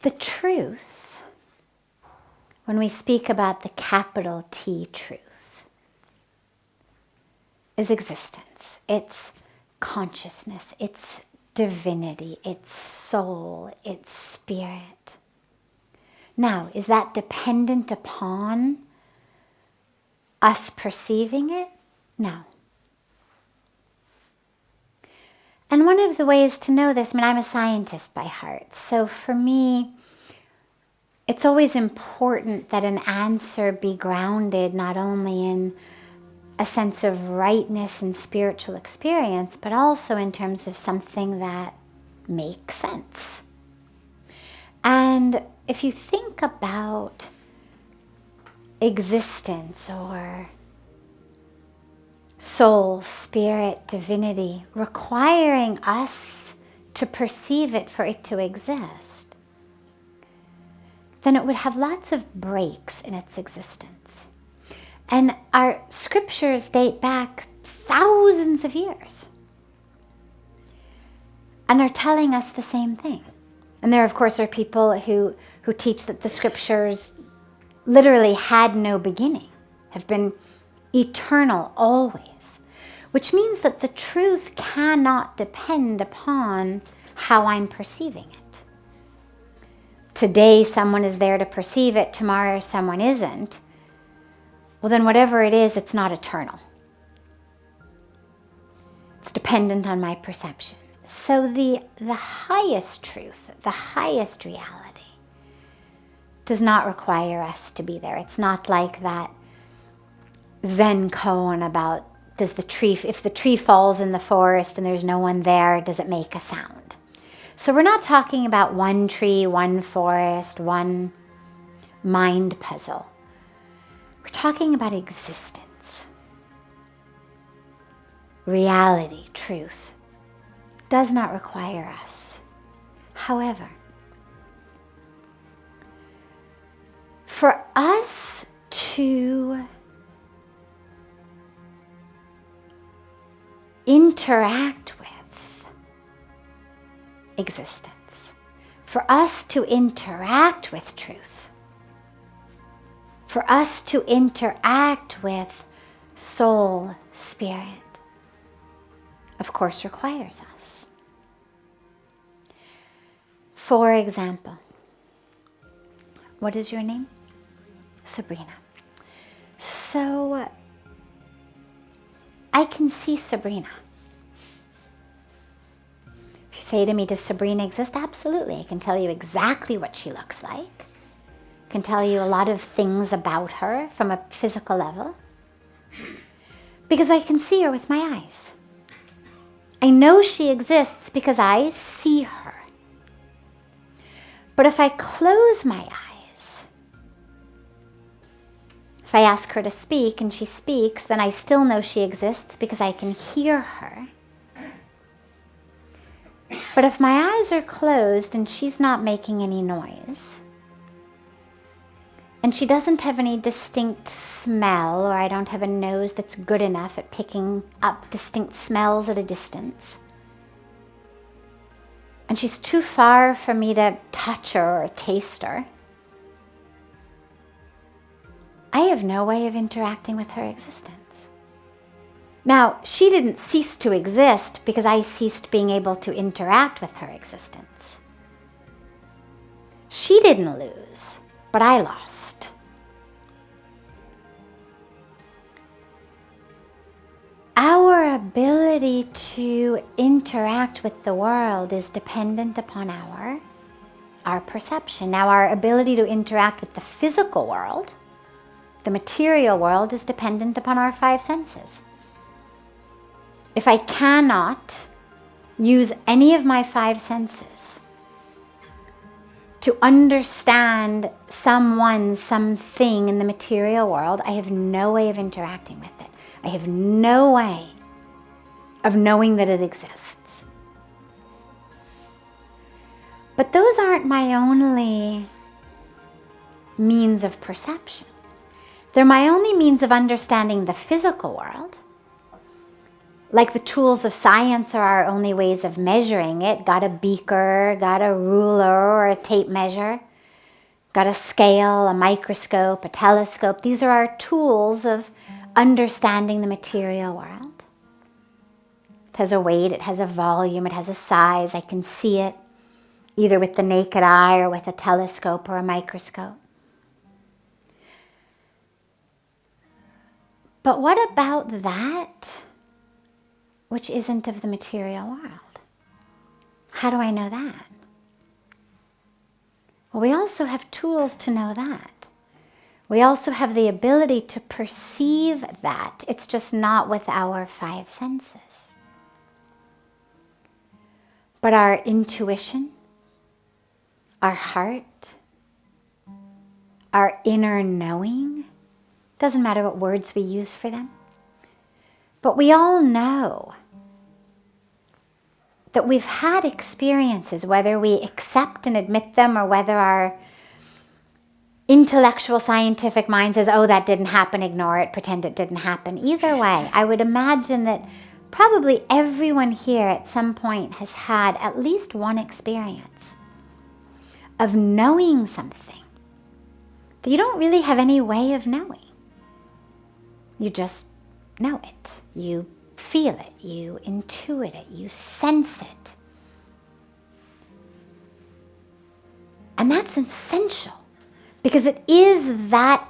The truth, when we speak about the capital T truth, is existence. It's consciousness. It's divinity. It's soul. It's spirit. Now, is that dependent upon us perceiving it? No. And one of the ways to know this, I'm a scientist by heart, so for me, it's always important that an answer be grounded not only in a sense of rightness and spiritual experience, but also in terms of something that makes sense. And if you think about existence or soul, spirit, divinity, requiring us to perceive it for it to exist, then it would have lots of breaks in its existence. And our scriptures date back thousands of years and are telling us the same thing. And there, of course, are people who teach that the scriptures literally had no beginning, have been eternal always, which means that the truth cannot depend upon how I'm perceiving it. Today someone is there to perceive it, tomorrow someone isn't. Well, then whatever it is, it's not eternal. It's dependent on my perception. So the highest truth, the highest reality, does not require us to be there. It's not like that Zen koan about if the tree falls in the forest and there's no one there, does it make a sound? So we're not talking about one tree, one forest, one mind puzzle. We're talking about existence. Reality, truth, does not require us. However, for us to interact with existence, for us to interact with truth, for us to interact with soul, spirit, of course requires us. For example, what is your name? Sabrina. So I can see Sabrina. If you say to me, does Sabrina exist? Absolutely. I can tell you exactly what she looks like. I can tell you a lot of things about her from a physical level, because I can see her with my eyes. I know she exists because I see her. But if I close my eyes, if I ask her to speak and she speaks, then I still know she exists because I can hear her. But if my eyes are closed and she's not making any noise, and she doesn't have any distinct smell, or I don't have a nose that's good enough at picking up distinct smells at a distance, and she's too far for me to touch her or taste her, I have no way of interacting with her existence. Now, she didn't cease to exist because I ceased being able to interact with her existence. She didn't lose, but I lost. Our ability to interact with the world is dependent upon our perception. Now, our ability to interact with the physical world, the material world, is dependent upon our five senses. If I cannot use any of my five senses to understand someone, something in the material world, I have no way of interacting with it. I have no way of knowing that it exists. But those aren't my only means of perception. They're my only means of understanding the physical world. Like the tools of science are our only ways of measuring it. Got a beaker, got a ruler or a tape measure, got a scale, a microscope, a telescope. These are our tools of understanding the material world. It has a weight, it has a volume, it has a size. I can see it either with the naked eye or with a telescope or a microscope. But what about that which isn't of the material world? How do I know that? Well, we also have tools to know that. We also have the ability to perceive that. It's just not with our five senses. But our intuition, our heart, our inner knowing, doesn't matter what words we use for them, but we all know that we've had experiences, whether we accept and admit them or whether our intellectual scientific mind says, oh, that didn't happen, ignore it, pretend it didn't happen. Either way, I would imagine that probably everyone here at some point has had at least one experience of knowing something that you don't really have any way of knowing. You just know it. You feel it. You intuit it. You sense it. And that's essential because it is that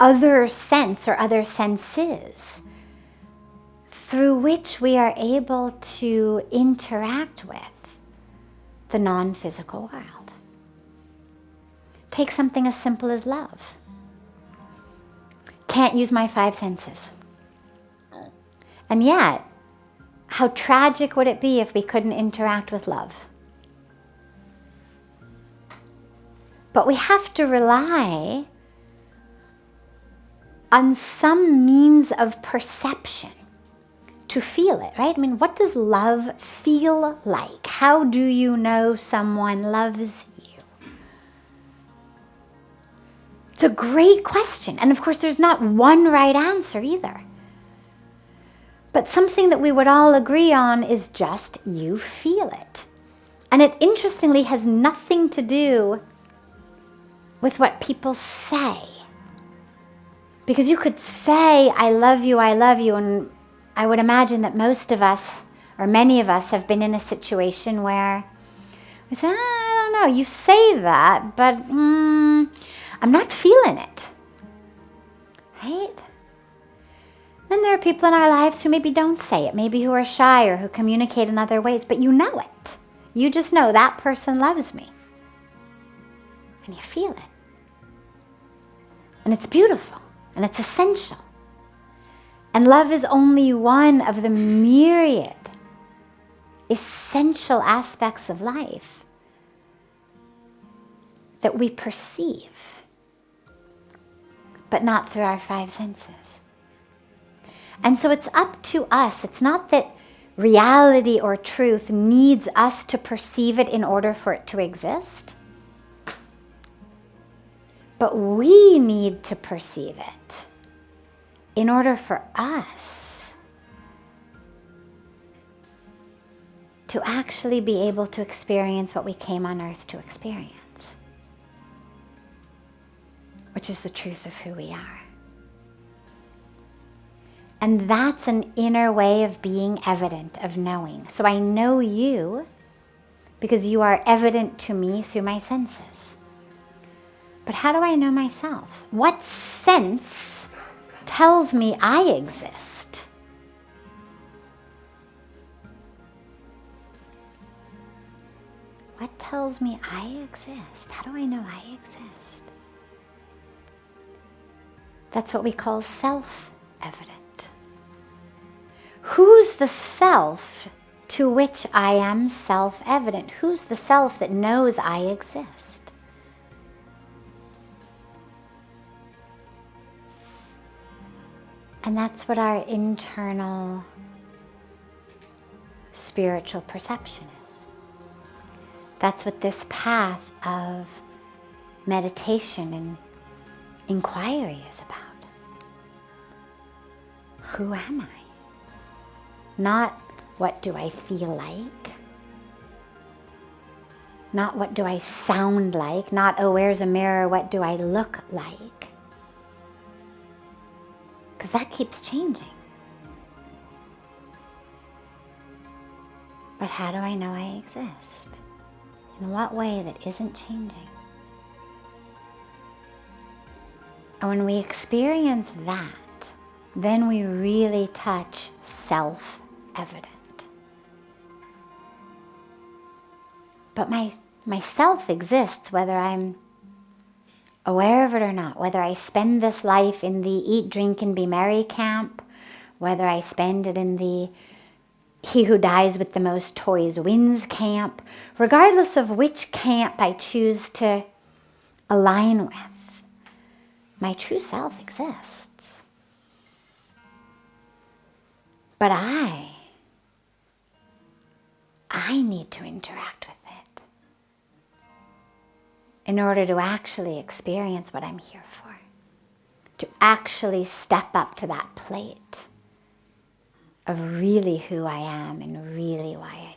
other sense or other senses through which we are able to interact with the non-physical world. Take something as simple as love. Can't use my five senses. And yet, how tragic would it be if we couldn't interact with love? But we have to rely on some means of perception to feel it, right? I mean, what does love feel like? How do you know someone loves you? It's a great question. And of course, there's not one right answer either. But something that we would all agree on is just you feel it. And it interestingly has nothing to do with what people say. Because you could say, I love you, and I would imagine that most of us, or many of us, have been in a situation where we say, I don't know, you say that, but I'm not feeling it. Right? Then there are people in our lives who maybe don't say it, maybe who are shy or who communicate in other ways, but you know it. You just know that person loves me. And you feel it. And it's beautiful, and it's essential. And love is only one of the myriad essential aspects of life that we perceive, but not through our five senses. And so it's up to us. It's not that reality or truth needs us to perceive it in order for it to exist. But we need to perceive it in order for us to actually be able to experience what we came on earth to experience, which is the truth of who we are. And that's an inner way of being evident, of knowing. So I know you because you are evident to me through my senses. But how do I know myself? What sense tells me I exist? What tells me I exist? How do I know I exist? That's what we call self-evident. Who's the self to which I am self-evident? Who's the self that knows I exist? And that's what our internal spiritual perception is. That's what this path of meditation and inquiry is about. Who am I? Not what do I feel like? Not what do I sound like? Not, oh, where's a mirror? What do I look like? Because that keeps changing. But how do I know I exist? In what way that isn't changing? And when we experience that, then we really touch self-evident. But my self exists whether I'm aware of it or not, whether I spend this life in the eat, drink, and be merry camp, whether I spend it in the he who dies with the most toys wins camp, regardless of which camp I choose to align with, my true self exists. But I need to interact with it in order to actually experience what I'm here for, to actually step up to that plate of really who I am and really why I